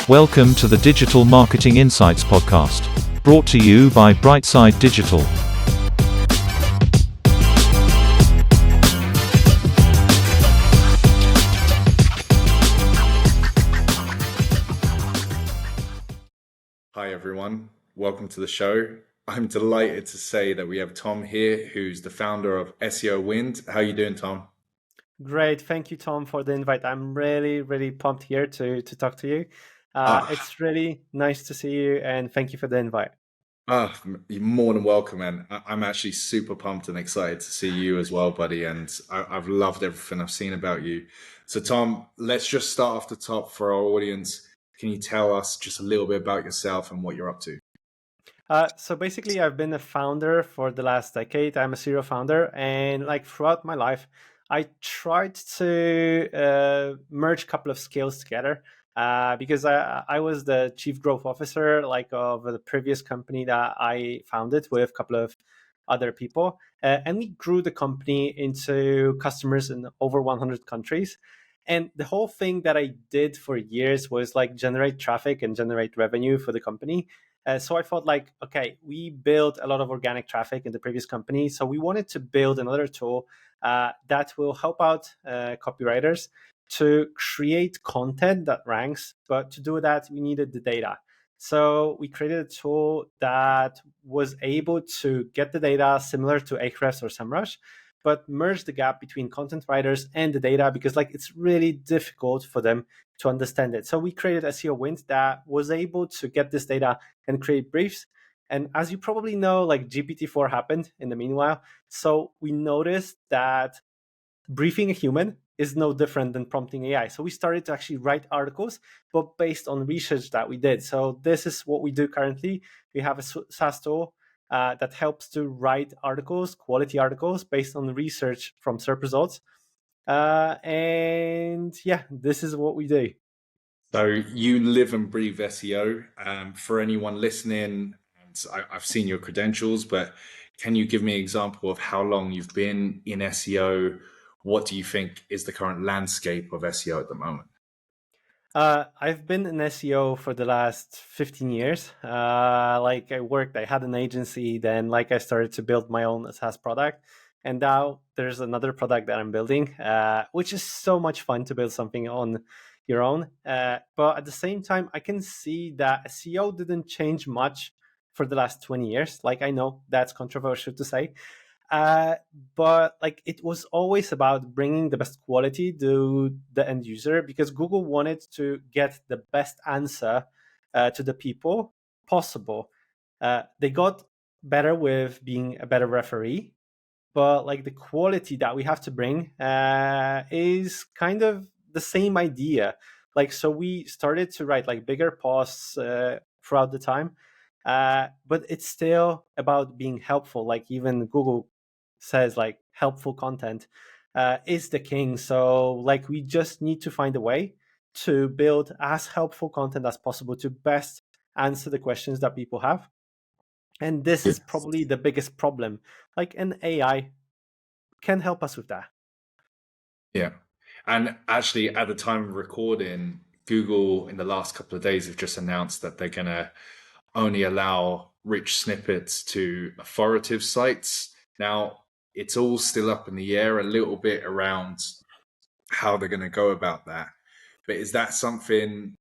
Welcome to the Digital Marketing Insights podcast, brought to you by Brightside Digital. Hi everyone, welcome to the show. I'm delighted to say that we have Tom here, who's the founder of SEOwind. How are you doing, Tom? Great. Thank you, Tom, for the invite. I'm really pumped here to talk to you. It's really nice to see you, and thank you for the invite. You're more than welcome, and I'm actually super pumped and excited to see you as well, buddy. And I've loved everything I've seen about you. So, Tom, let's just start off the top for our audience. Can you tell us just a little bit about yourself and what you're up to? So basically, I've been a founder for the last decade. I'm a serial founder, and throughout my life, I tried to merge a couple of skills together. Because I was the chief growth officer of the previous company that I founded with a couple of other people, and we grew the company into customers in over 100 countries. And the whole thing that I did for years was generate traffic and generate revenue for the company. So I thought okay, we built a lot of organic traffic in the previous company. So we wanted to build another tool that will help out copywriters to create content that ranks. But to do that, we needed the data. So we created a tool that was able to get the data similar to Ahrefs or SEMrush, but merge the gap between content writers and the data, because it's really difficult for them to understand it. So we created SEOwind that was able to get this data and create briefs. And as you probably know, GPT-4 happened in the meanwhile. So we noticed that briefing a human is no different than prompting AI. So we started to actually write articles, but based on research that we did. So this is what we do currently. We have a SaaS tool that helps to write articles, quality articles, based on research from SERP results. And yeah, this is what we do. So you live and breathe SEO. For anyone listening, and I've seen your credentials, but can you give me an example of how long you've been in SEO? What do you think is the current landscape of SEO at the moment? I've been in SEO for the last 15 years. I had an agency, then I started to build my own SaaS product. And now there's another product that I'm building, which is so much fun to build something on your own. But at the same time, I can see that SEO didn't change much for the last 20 years. I know that's controversial to say. But it was always about bringing the best quality to the end user, because Google wanted to get the best answer to the people possible. They got better with being a better referee, but the quality that we have to bring is kind of the same idea. So we started to write bigger posts throughout the time, but it's still about being helpful. Even Google says helpful content is the king. So we just need to find a way to build as helpful content as possible to best answer the questions that people have. And this is probably the biggest problem. An AI can help us with that. Yeah. And actually, at the time of recording, Google in the last couple of days have just announced that they're going to only allow rich snippets to authoritative sites. Now, it's all still up in the air a little bit around how they're going to go about that. But is that something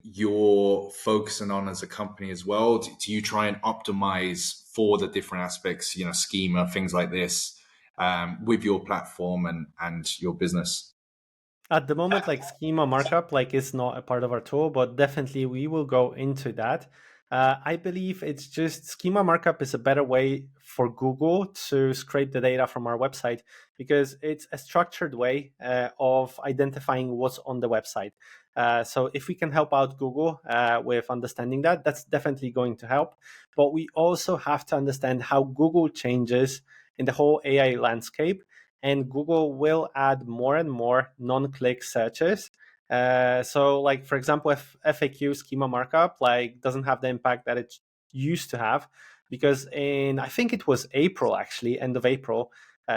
you're focusing on as a company as well? Do you try and optimize for the different aspects, schema, things like this, with your platform and your business? At the moment, schema markup is not a part of our tool, but definitely we will go into that. I believe it's just schema markup is a better way for Google to scrape the data from our website, because it's a structured way of identifying what's on the website. So if we can help out Google with understanding that, that's definitely going to help. But we also have to understand how Google changes in the whole AI landscape. And Google will add more and more non-click searches. So for example, if FAQ schema markup doesn't have the impact that it used to have, because I think it was April, actually, end of April,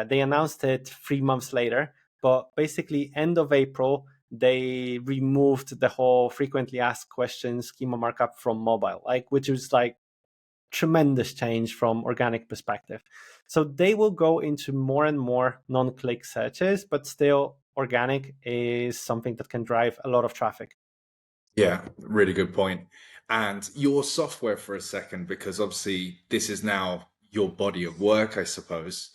they announced it 3 months later. But basically, end of April, they removed the whole frequently asked questions schema markup from mobile, like, which is like tremendous change from organic perspective. So they will go into more and more non-click searches, but still organic is something that can drive a lot of traffic. Yeah, really good point. And your software for a second, because obviously this is now your body of work, I suppose.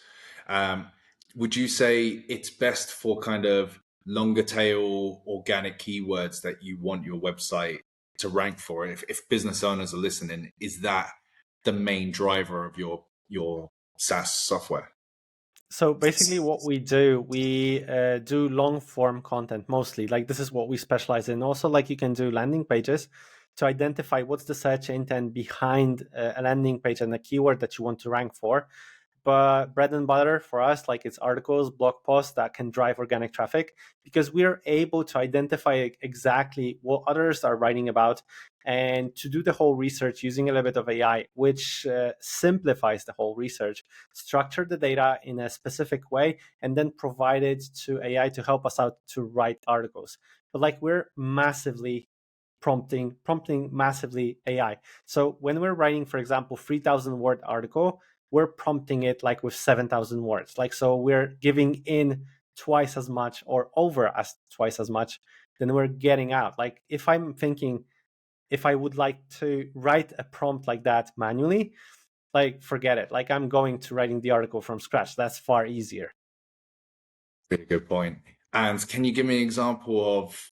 Um, would you say it's best for kind of longer tail organic keywords that you want your website to rank for? If business owners are listening, is that the main driver of your SaaS software? So basically what we do long form content mostly. Like, this is what we specialize in. Also, like, you can do landing pages to identify what's the search intent behind a landing page and a keyword that you want to rank for. But bread and butter for us, like, it's articles, blog posts that can drive organic traffic, because we're able to identify exactly what others are writing about and to do the whole research using a little bit of AI, which simplifies the whole research, structure the data in a specific way, and then provide it to AI to help us out to write articles. But like, we're massively prompting massively AI. So when we're writing, for example, 3,000 word article, we're prompting it like with 7,000 words. Like, so we're giving in twice as much or over as twice as much than we're getting out. Like, if I'm thinking, if I would like to write a prompt like that manually, like, forget it. Like, I'm going to writing the article from scratch. That's far easier. Really good point. And can you give me an example of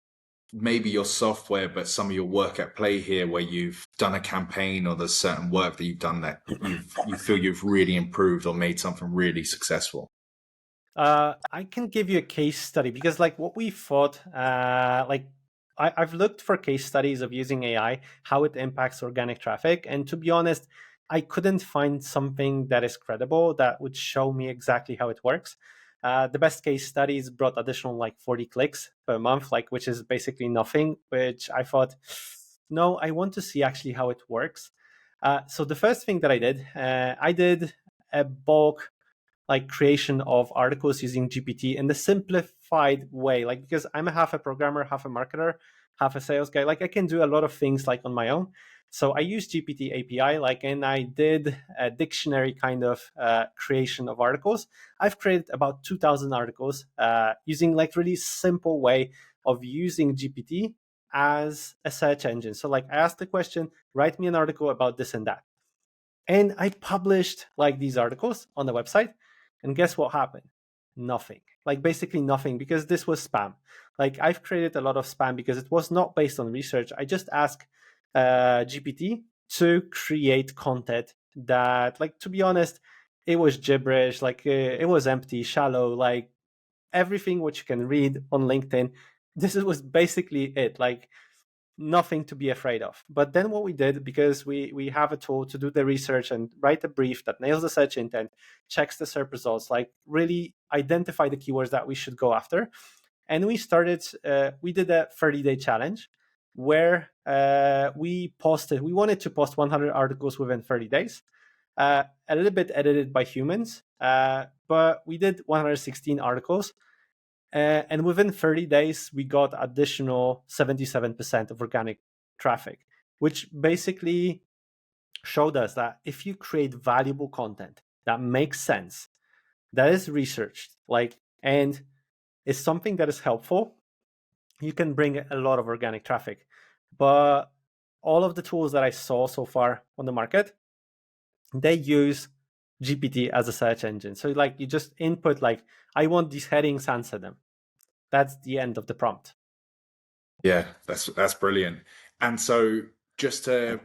maybe your software, but some of your work at play here, where you've done a campaign or there's certain work that you've done that you feel you've really improved or made something really successful? I can give you a case study, because like what we thought, like, I've looked for case studies of using AI, how it impacts organic traffic. And to be honest, I couldn't find something that is credible that would show me exactly how it works. The best case studies brought additional like 40 clicks per month, like, which is basically nothing, which I thought, no, I want to see actually how it works. So the first thing that I did a bulk like creation of articles using GPT in the simplified way, like, because I'm a half a programmer, half a marketer, half a sales guy. Like, I can do a lot of things like on my own. So I use GPT API, like, and I did a dictionary kind of creation of articles. I've created about 2,000 articles using like really simple way of using GPT as a search engine. So like, I asked the question, write me an article about this and that. And I published like these articles on the website. And guess what happened? Nothing. Like, basically nothing, because this was spam. Like, I've created a lot of spam because it was not based on research. I just asked GPT to create content that, like, to be honest, it was gibberish. Like, it was empty, shallow, like everything which you can read on LinkedIn. This was basically it. Like, nothing to be afraid of. But then what we did, because we have a tool to do the research and write a brief that nails the search intent, checks the SERP results, like really identify the keywords that we should go after. And we did a 30-day challenge where we wanted to post 100 articles within 30 days, a little bit edited by humans, but we did 116 articles. And within 30 days, we got additional 77% of organic traffic, which basically showed us that if you create valuable content that makes sense, that is researched, like, and is something that is helpful, you can bring a lot of organic traffic. But all of the tools that I saw so far on the market, they use GPT as a search engine. So like, you just input like, I want these headings, answer them. That's the end of the prompt. Yeah, that's brilliant. And so just to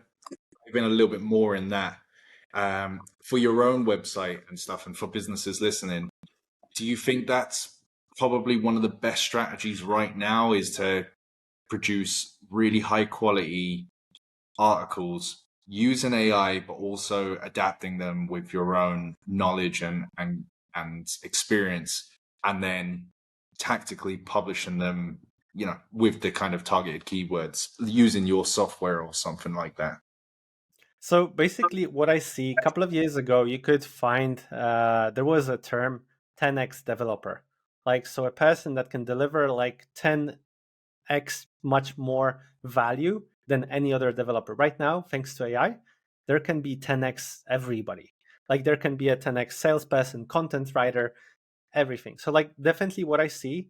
dive in a little bit more in that, for your own website and stuff, and for businesses listening, do you think that's probably one of the best strategies right now, is to produce really high quality articles using AI, but also adapting them with your own knowledge and experience, and then tactically publishing them, with the kind of targeted keywords using your software or something like that? So basically, what I see, a couple of years ago, you could find there was a term 10x developer. Like, so a person that can deliver like 10 10x much more value than any other developer. Right now, thanks to AI, there can be 10x everybody. Like there can be a 10x salesperson, content writer, everything. So like definitely what I see,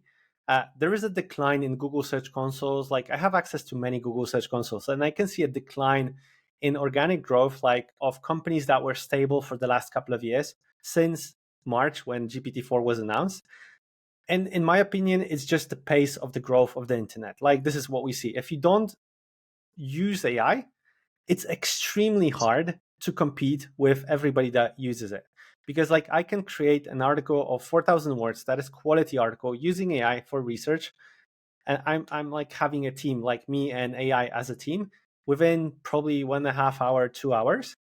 there is a decline in Google Search Consoles. Like I have access to many Google Search Consoles, and I can see a decline in organic growth, like of companies that were stable for the last couple of years since March when GPT-4 was announced. And in my opinion, it's just the pace of the growth of the internet. Like this is what we see. If you don't use AI, it's extremely hard to compete with everybody that uses it. Because like I can create an article of 4,000 words that is quality article using AI for research. And I'm like having a team like me and AI as a team within probably 1.5 hour, 2 hours.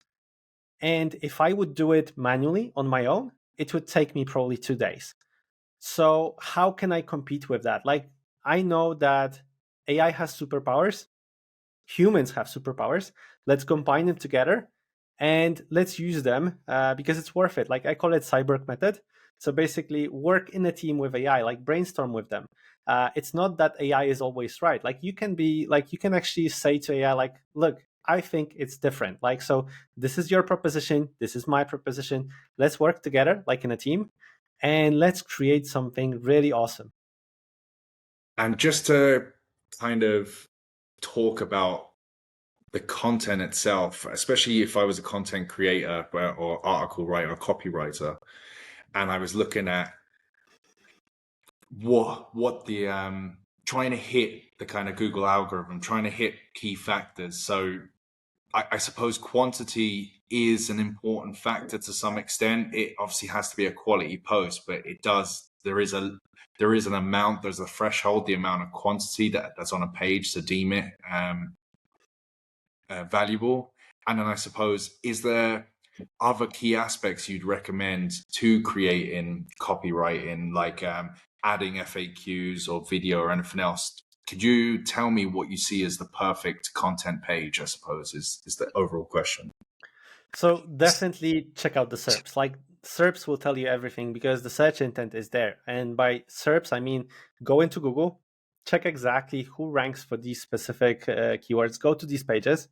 And if I would do it manually on my own, it would take me probably 2 days. So how can I compete with that? Like I know that AI has superpowers, humans have superpowers. Let's combine them together and let's use them because it's worth it. Like I call it cyborg method. So basically work in a team with AI, like brainstorm with them. It's not that AI is always right. Like you can actually say to AI, like, look, I think it's different. Like, so this is your proposition. This is my proposition. Let's work together like in a team and let's create something really awesome. And just to kind of talk about the content itself, especially if I was a content creator or article writer or copywriter, and I was looking at what the trying to hit the kind of Google algorithm, trying to hit key factors. So I suppose quantity is an important factor to some extent. It obviously has to be a quality post, but there is an amount, there's a threshold, the amount of quantity that's on a page to deem it valuable. And then I suppose, is there other key aspects you'd recommend to creating copywriting, like adding FAQs or video or anything else? Could you tell me what you see as the perfect content page, I suppose, is the overall question. So definitely check out the SERPs. Like SERPs will tell you everything because the search intent is there. And by SERPs, I mean go into Google, check exactly who ranks for these specific keywords, go to these pages,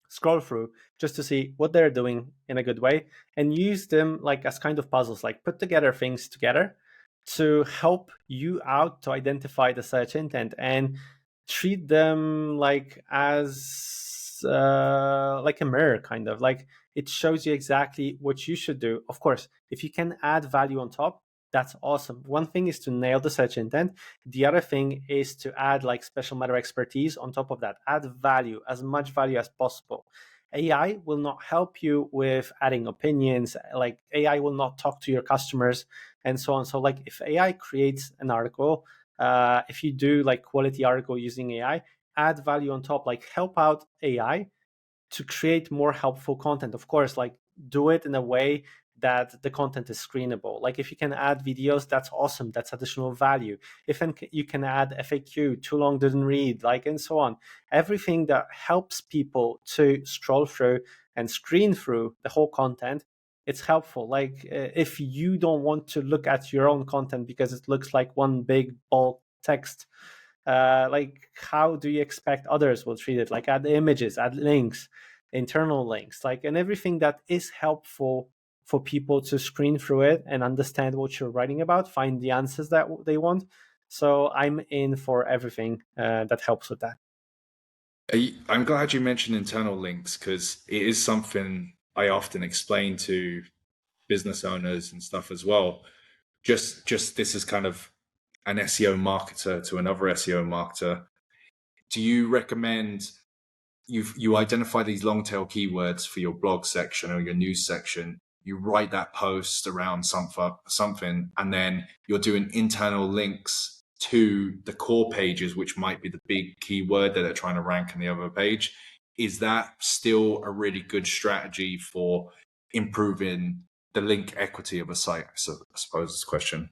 scroll through just to see what they're doing in a good way, and use them like as kind of puzzles, like put together things together to help you out to identify the search intent and treat them like as like a mirror, kind of like it shows you exactly what you should do. Of course, if you can add value on top, that's awesome. One thing is to nail the search intent. The other thing is to add like special matter expertise on top of that. Add value, as much value as possible. AI will not help you with adding opinions. Like AI will not talk to your customers and so on. So like if AI creates an article, if you do like quality article using AI, add value on top, like help out AI to create more helpful content. Of course, like do it in a way that the content is screenable. Like if you can add videos, that's awesome. That's additional value. If you can add FAQ, too long didn't read, like, and so on. Everything that helps people to scroll through and screen through the whole content, it's helpful. Like if you don't want to look at your own content because it looks like one big bulk text, like how do you expect others will treat it? Like add images, add links, internal links, like, and everything that is helpful for people to screen through it and understand what you're writing about, find the answers that they want. So I'm in for everything that helps with that. I'm glad you mentioned internal links because it is something I often explain to business owners and stuff as well. Just this is kind of an SEO marketer to another SEO marketer. Do you recommend you identify these long tail keywords for your blog section or your news section? You write that post around something, and then you're doing internal links to the core pages, which might be the big keyword that they're trying to rank on the other page. Is that still a really good strategy for improving the link equity of a site? So I suppose this question.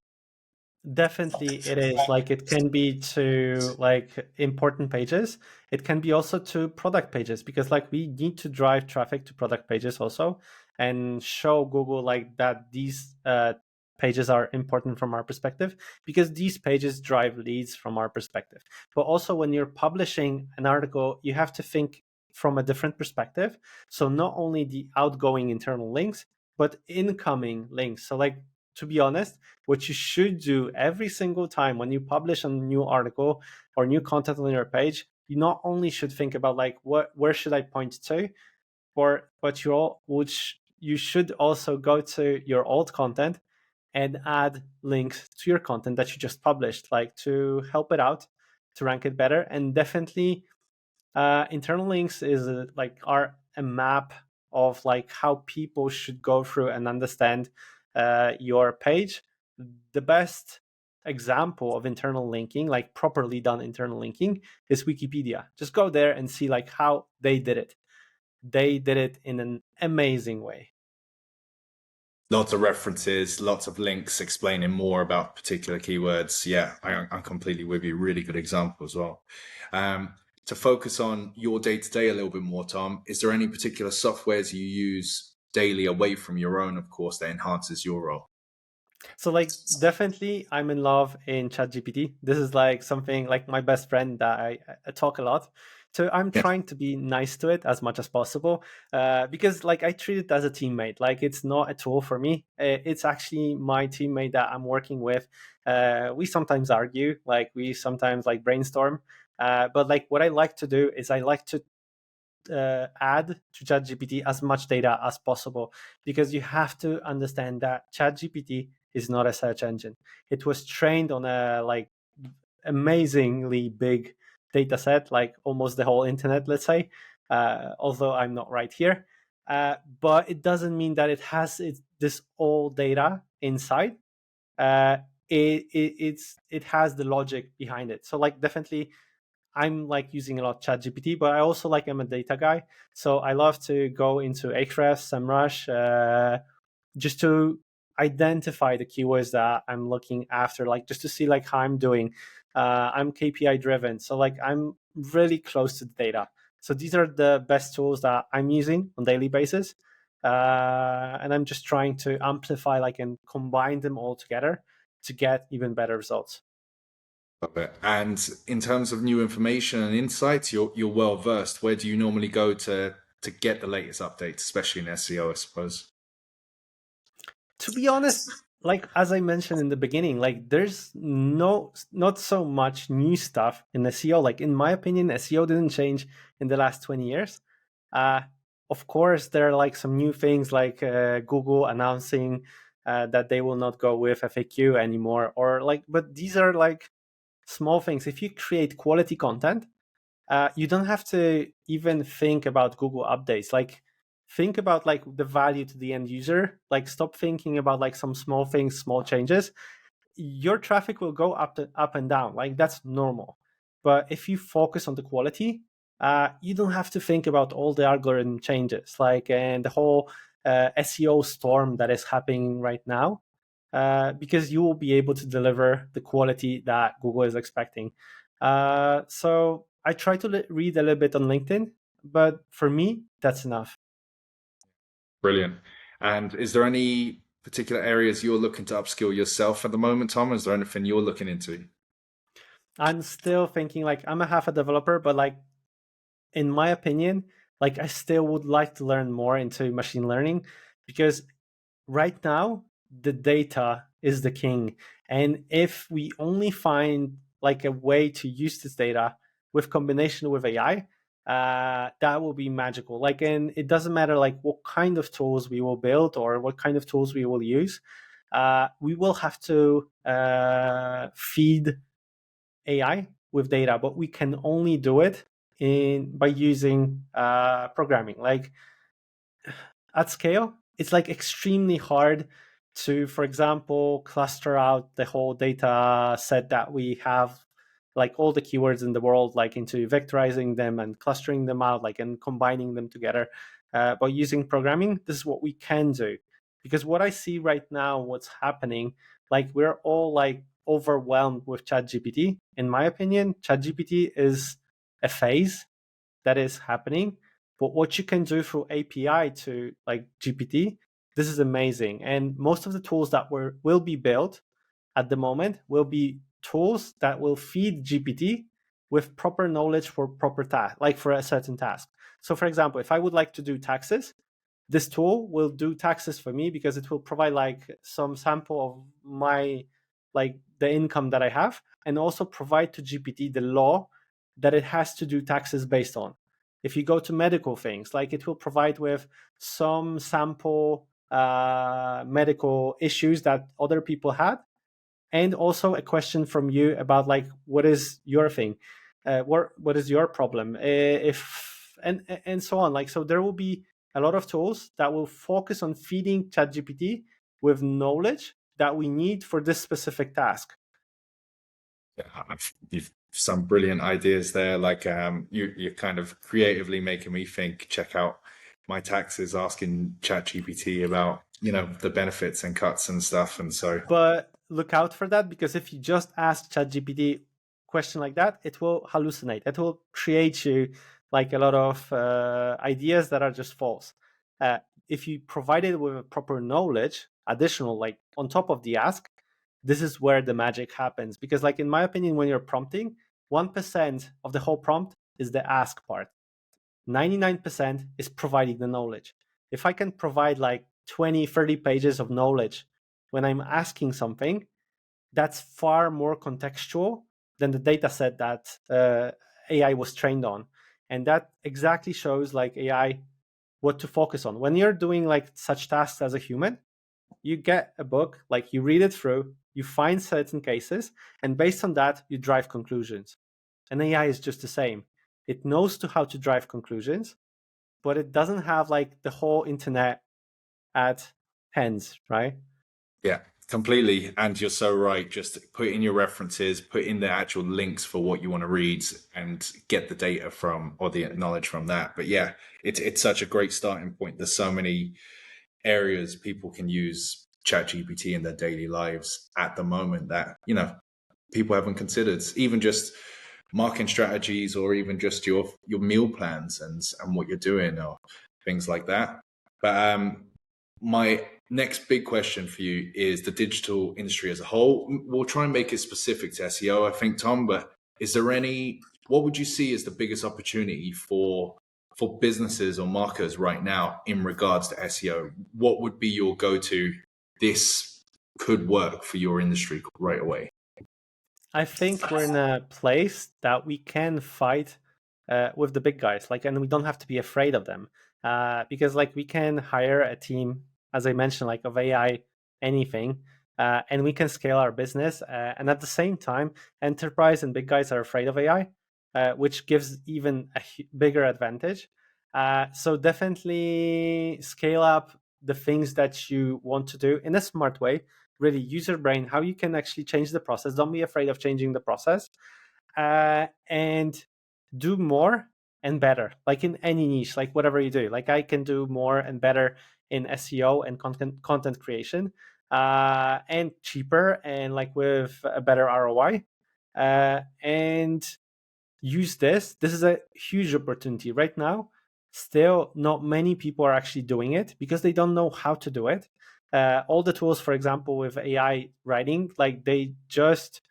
Definitely it is. Like it can be to like important pages. It can be also to product pages, because like we need to drive traffic to product pages also and show Google like that these pages are important from our perspective, because these pages drive leads from our perspective. But also when you're publishing an article, you have to think from a different perspective. So not only the outgoing internal links, but incoming links. So like, to be honest, what you should do every single time when you publish a new article or new content on your page, you not only should think about like where should I point to, but you should also go to your old content and add links to your content that you just published, like to help it out, to rank it better. And definitely internal links is are a map of like how people should go through and understand your page. The best example of internal linking, like properly done internal linking, is Wikipedia. Just go there and see like how they did it. They did it in an amazing way. Lots of references, lots of links explaining more about particular keywords. Yeah, I'm completely with you. Really good example as well. To focus on your day-to-day a little bit more, Tom, is there any particular softwares you use daily away from your own, of course, that enhances your role? So like definitely I'm in love in ChatGPT. This is like something like my best friend that I talk a lot. So I'm Yeah. trying to be nice to it as much as possible, because like I treat it as a teammate. Like it's not a tool for me. It's actually my teammate that I'm working with. We sometimes argue, like we sometimes like brainstorm. But like what I like to do is I like to add to ChatGPT as much data as possible, because you have to understand that ChatGPT is not a search engine. It was trained on a like amazingly big data set, like almost the whole internet, let's say, although I'm not right here. But it doesn't mean that it has this all data inside. Uh, it has the logic behind it. So like definitely I'm like using a lot ChatGPT, but I also like I'm a data guy, so I love to go into Ahrefs, SEMrush, just to identify the keywords that I'm looking after, like just to see like how I'm doing. I'm KPI driven, so like I'm really close to the data. So these are the best tools that I'm using on daily basis, and I'm just trying to amplify like and combine them all together to get even better results. Love it. And in terms of new information and insights, you're well versed. Where do you normally go to get the latest updates, especially in SEO, I suppose? To be honest, like as I mentioned in the beginning, like there's not so much new stuff in SEO. Like in my opinion, SEO didn't change in the last 20 years. Uh, of course, there are like some new things like Google announcing that they will not go with FAQ anymore, or like, but these are like small things. If you create quality content, you don't have to even think about Google updates. Like think about like the value to the end user. Like stop thinking about like some small things, small changes. Your traffic will go up and down. Like that's normal. But if you focus on the quality, you don't have to think about all the algorithm changes, like and the whole SEO storm that is happening right now. Because you will be able to deliver the quality that Google is expecting. So I try to read a little bit on LinkedIn, but for me, that's enough. Brilliant. And is there any particular areas you're looking to upskill yourself at the moment, Tom? Is there anything you're looking into? I'm still thinking like I'm a half a developer, but like in my opinion, like I still would like to learn more into machine learning, because right now the data is the king. And if we only find like a way to use this data with combination with AI, that will be magical. Like, and it doesn't matter like what kind of tools we will build or what kind of tools we will use. We will have to feed AI with data, but we can only do it by using programming. Like at scale, it's like extremely hard to, for example, cluster out the whole data set that we have, like all the keywords in the world, like into vectorizing them and clustering them out, like and combining them together. By using programming, this is what we can do. Because what I see right now, what's happening, like we're all like overwhelmed with ChatGPT. In my opinion, ChatGPT is a phase that is happening. But what you can do through API to like GPT this is amazing. And most of the tools that will be built at the moment will be tools that will feed GPT with proper knowledge for proper task, like for a certain task. So for example, if I would like to do taxes, this tool will do taxes for me because it will provide like some sample of my, like the income that I have, and also provide to GPT the law that it has to do taxes based on. If you go to medical things, like it will provide with some sample medical issues that other people had, and also a question from you about like what is your thing, what is your problem, if and so on. Like, so there will be a lot of tools that will focus on feeding ChatGPT with knowledge that we need for this specific task. Yeah, you've some brilliant ideas there. Like you're kind of creatively making me think. Check out my taxes, asking ChatGPT about the benefits and cuts and stuff. And so, But look out for that, because if you just ask ChatGPT question like that, it will hallucinate. It will create you like a lot of ideas that are just false. If you provide it with a proper knowledge, additional, like on top of the ask, this is where the magic happens. Because like in my opinion, when you're prompting, 1% of the whole prompt is the ask part. 99% is providing the knowledge. If I can provide like 20, 30 pages of knowledge when I'm asking something, that's far more contextual than the data set that AI was trained on. And that exactly shows like AI what to focus on. When you're doing like such tasks as a human, you get a book, like you read it through, you find certain cases, and based on that, you drive conclusions. And AI is just the same. It knows how to drive conclusions, but it doesn't have like the whole internet at hands, right? yeah, completely. And you're so right. Just put in your references, put in the actual links for what you want to read, and get the data from, or the knowledge from that. But yeah, it's such a great starting point. There's so many areas people can use ChatGPT in their daily lives at the moment that people haven't considered. Even just marketing strategies, or even just your meal plans and what you're doing, or things like that. But my next big question for you is the digital industry as a whole. We'll try and make it specific to SEO, I think, Tom, but is there what would you see as the biggest opportunity for businesses or marketers right now in regards to SEO? What would be your go-to? This could work for your industry right away. I think we're in a place that we can fight with the big guys, like, and we don't have to be afraid of them, because like we can hire a team, as I mentioned, like of AI, anything, and we can scale our business. And at the same time, enterprise and big guys are afraid of AI, which gives even a bigger advantage. So definitely scale up the things that you want to do in a smart way. Really use your brain, how you can actually change the process. Don't be afraid of changing the process, and do more and better, like in any niche, like whatever you do. Like I can do more and better in SEO and content creation, and cheaper, and like with a better ROI, and use this is a huge opportunity right now. Still not many people are actually doing it because they don't know how to do it. All the tools, for example, with AI writing, like they just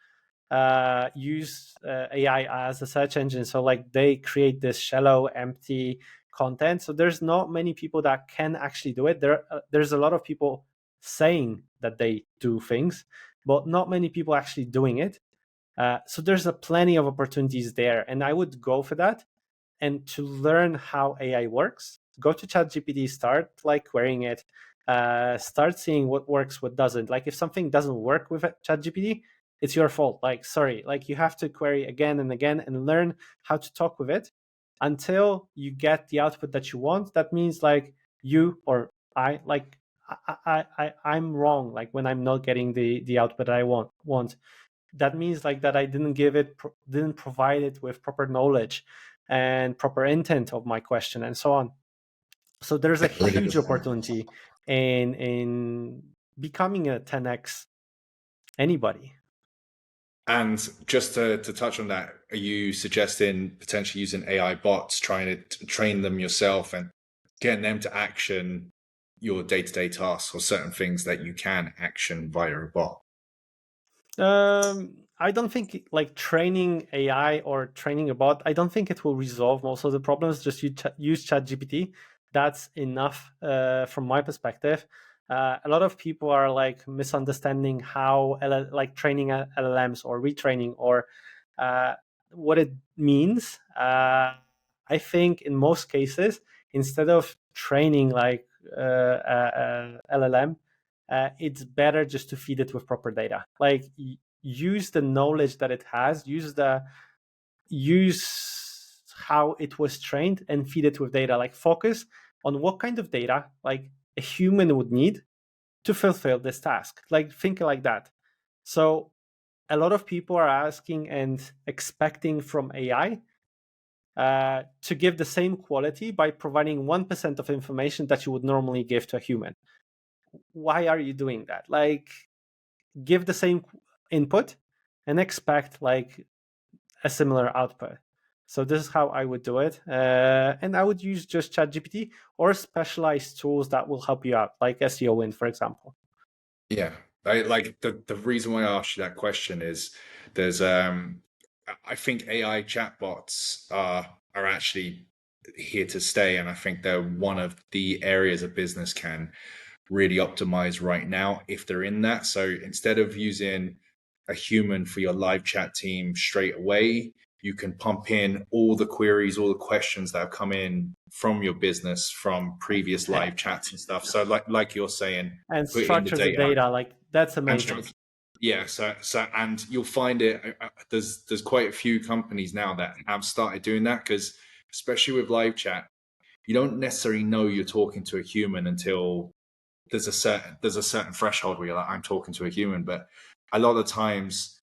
use AI as a search engine. So like they create this shallow, empty content. So there's not many people that can actually do it. There's a lot of people saying that they do things, but not many people actually doing it. So there's a plenty of opportunities there, and I would go for that. And to learn how AI works, go to ChatGPT, start like querying it, start seeing what works, what doesn't. Like if something doesn't work with ChatGPT, it's your fault. Like, sorry, like you have to query again and again and learn how to talk with it until you get the output that you want. That means like you or I, like I'm wrong. Like when I'm not getting the output I want. That means like that I didn't provide it with proper knowledge and proper intent of my question and so on. So there's a huge opportunity in becoming a 10x anybody. And just to touch on that, are you suggesting potentially using AI bots, trying to train them yourself and getting them to action your day-to-day tasks or certain things that you can action via a bot? I don't think like training AI or training a bot, I don't think it will resolve most of the problems. Just use ChatGPT. That's enough from my perspective. A lot of people are like misunderstanding how like training LLMs or retraining or what it means. I think in most cases, instead of training like LLM, it's better just to feed it with proper data. Like use the knowledge that it has, use how it was trained and feed it with data. Like focus on what kind of data like a human would need to fulfill this task. Like think like that. So a lot of people are asking and expecting from AI to give the same quality by providing 1% of information that you would normally give to a human. Why are you doing that? Like give the same input and expect like a similar output. So this is how I would do it. And I would use just ChatGPT or specialized tools that will help you out, like SEOwind, for example. Yeah, I like the reason why I asked you that question is there's I think AI chatbots are actually here to stay, and I think they're one of the areas a business can really optimize right now if they're in that. So instead of using a human for your live chat team straight away, you can pump in all the queries, all the questions that have come in from your business from previous live chats and stuff. So like you're saying, And put in the structure the data. data. Like that's And amazing. yeah, so and you'll find it. There's quite a few companies now that have started doing that, because especially with live chat, you don't necessarily know you're talking to a human until there's a certain threshold where you're like, I'm talking to a human. But a lot of times,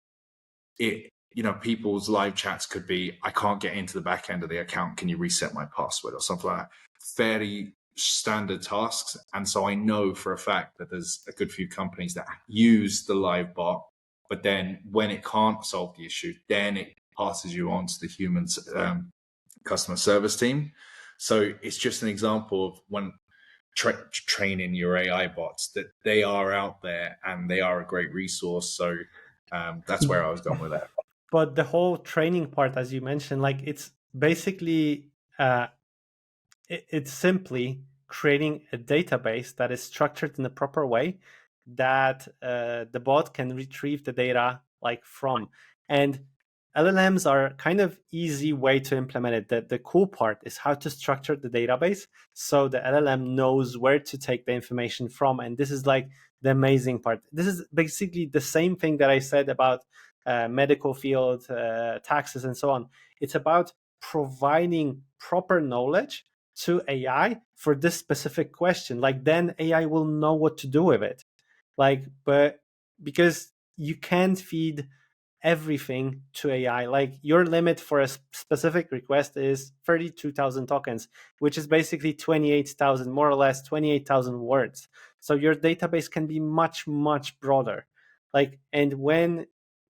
people's live chats could be, I can't get into the back end of the account. Can you reset my password or something like that? Fairly standard tasks. And so I know for a fact that there's a good few companies that use the live bot, but then when it can't solve the issue, then it passes you on to the human customer service team. So it's just an example of when training your AI bots, that they are out there and they are a great resource. So that's where I was going with that. But the whole training part, as you mentioned, like it's basically it's simply creating a database that is structured in a proper way that the bot can retrieve the data like from. And LLMs are kind of easy way to implement it. The cool part is how to structure the database so the LLM knows where to take the information from. And this is like the amazing part. This is basically the same thing that I said about medical field, taxes, and so on. It's about providing proper knowledge to AI for this specific question. Like then AI will know what to do with it. Like, but because you can't feed everything to AI. Like your limit for a specific request is 32,000 tokens, which is basically 28,000, more or less 28,000 words. So your database can be much, much broader. Like, and when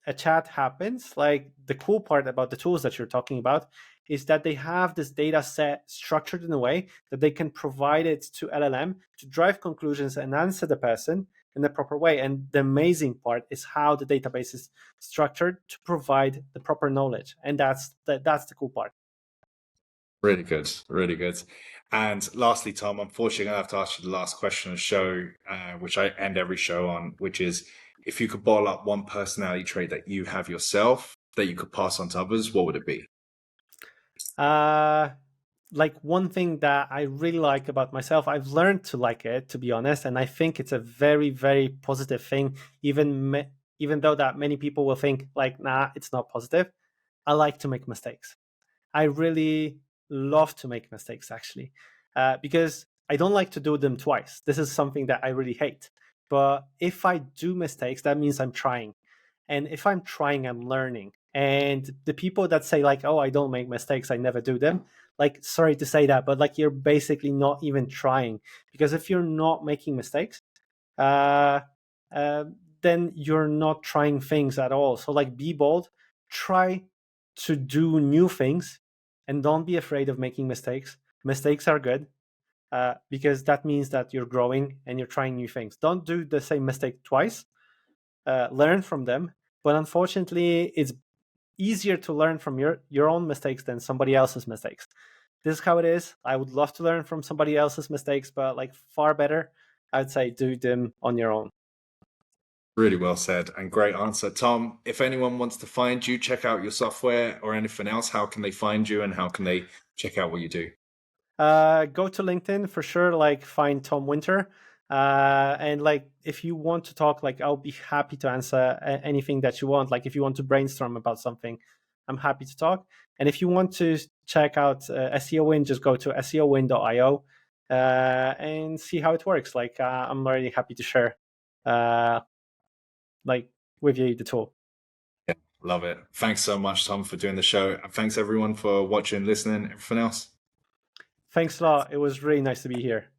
a chat happens, like the cool part about the tools that you're talking about is that they have this data set structured in a way that they can provide it to LLM to drive conclusions and answer the person in the proper way. And the amazing part is how the database is structured to provide the proper knowledge. And that's the cool part. Really good, really good. And lastly, Tom, unfortunately, I'm going to have to ask you the last question of the show, which I end every show on, which is, if you could bottle up one personality trait that you have yourself that you could pass on to others, what would it be? Like one thing that I really like about myself, I've learned to like it, to be honest, and I think it's a very, very positive thing. Even though that many people will think like, nah, it's not positive. I like to make mistakes. I really love to make mistakes, actually, because I don't like to do them twice. This is something that I really hate. But if I do mistakes, that means I'm trying. And if I'm trying, I'm learning. And the people that say like, oh, I don't make mistakes, I never do them, like, sorry to say that, but like you're basically not even trying. Because if you're not making mistakes, uh, uh, then you're not trying things at all. So like be bold, try to do new things, and don't be afraid of making mistakes. Mistakes are good. because that means that you're growing and you're trying new things. Don't do the same mistake twice. Learn from them. But unfortunately, it's easier to learn from your own mistakes than somebody else's mistakes. This is how it is. I would love to learn from somebody else's mistakes, but like far better, I'd say do them on your own. Really well said and great answer. Tom, if anyone wants to find you, check out your software or anything else, how can they find you and how can they check out what you do? Go to LinkedIn for sure, like find Tom Winter. And like if you want to talk, like I'll be happy to answer anything that you want. Like if you want to brainstorm about something, I'm happy to talk. And if you want to check out SEOwind, just go to SEOwind.io and see how it works. Like I'm very happy to share like with you the tool. Yeah, love it. Thanks so much, Tom, for doing the show. And thanks everyone for watching, listening, everything else. Thanks a lot. It was really nice to be here.